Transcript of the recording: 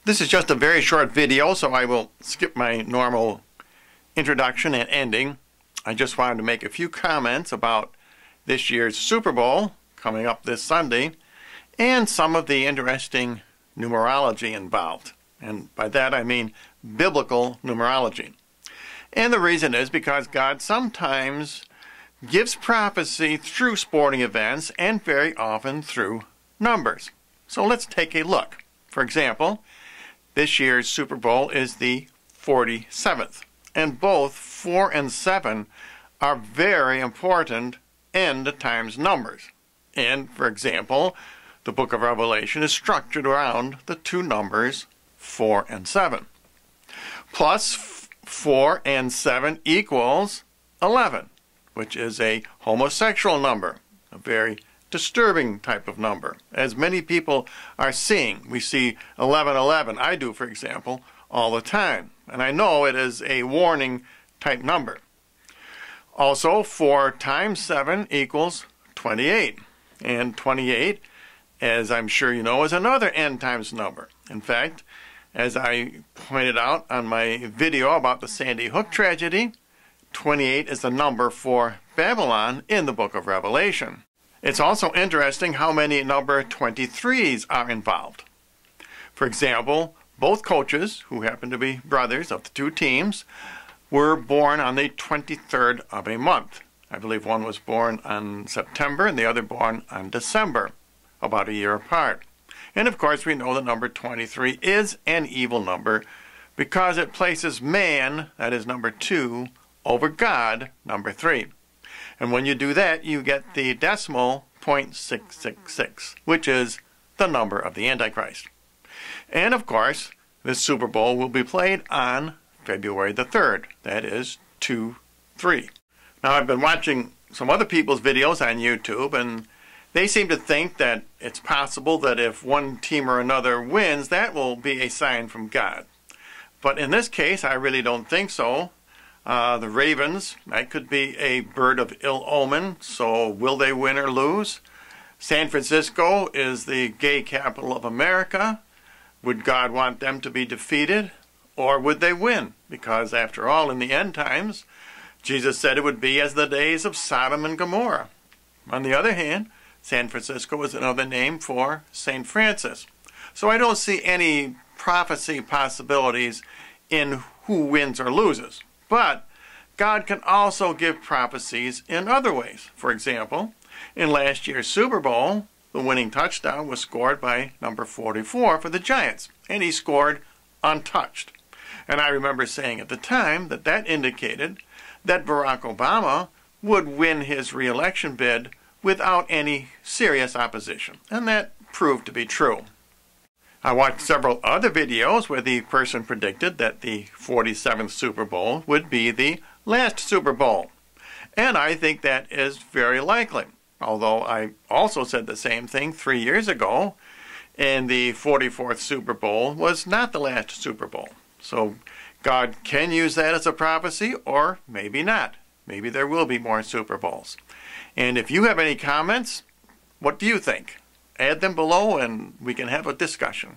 This is just a very short video, so I will skip my normal introduction and ending. I just wanted to make a few comments about this year's Super Bowl coming up this Sunday and some of the interesting numerology involved. And by that I mean biblical numerology. And the reason is because God sometimes gives prophecy through sporting events and very often through numbers. So let's take a look. For example, this year's Super Bowl is the 47th, and both 4 and 7 are very important end times numbers. And, for example, the book of Revelation is structured around the two numbers 4 and 7. Plus 4 and 7 equals 11, which is a homosexual number, a very disturbing type of number, as many people are seeing. We see 1111, I do, for example, all the time, and I know it is a warning type number. Also, 4 times 7 equals 28, and 28, as I'm sure you know, is another end times number. In fact, as I pointed out on my video about the Sandy Hook tragedy, 28 is the number for Babylon in the book of Revelation. It's also interesting how many number 23s are involved. For example, both coaches, who happen to be brothers of the two teams, were born on the 23rd of a month. I believe one was born on September and the other born on December, about a year apart. And of course we know the number 23 is an evil number because it places man, that is number 2, over God, number 3. And when you do that, you get the decimal 0.666, which is the number of the Antichrist. And of course, this Super Bowl will be played on February the 3rd. That is 2-3. Now, I've been watching some other people's videos on YouTube, and they seem to think that it's possible that if one team or another wins, that will be a sign from God. But in this case, I really don't think so. The Ravens, that could be a bird of ill omen, so will they win or lose? San Francisco is the gay capital of America. Would God want them to be defeated, or would they win? Because after all, in the end times, Jesus said it would be as the days of Sodom and Gomorrah. On the other hand, San Francisco is another name for St. Francis. So I don't see any prophecy possibilities in who wins or loses. But God can also give prophecies in other ways. For example, in last year's Super Bowl, the winning touchdown was scored by number 44 for the Giants, and he scored untouched. And I remember saying at the time that that indicated that Barack Obama would win his re-election bid without any serious opposition, and that proved to be true. I watched several other videos where the person predicted that the 47th Super Bowl would be the last Super Bowl. And I think that is very likely. Although I also said the same thing 3 years ago, and the 44th Super Bowl was not the last Super Bowl. So God can use that as a prophecy, or maybe not. Maybe there will be more Super Bowls. And if you have any comments, what do you think? Add them below and we can have a discussion.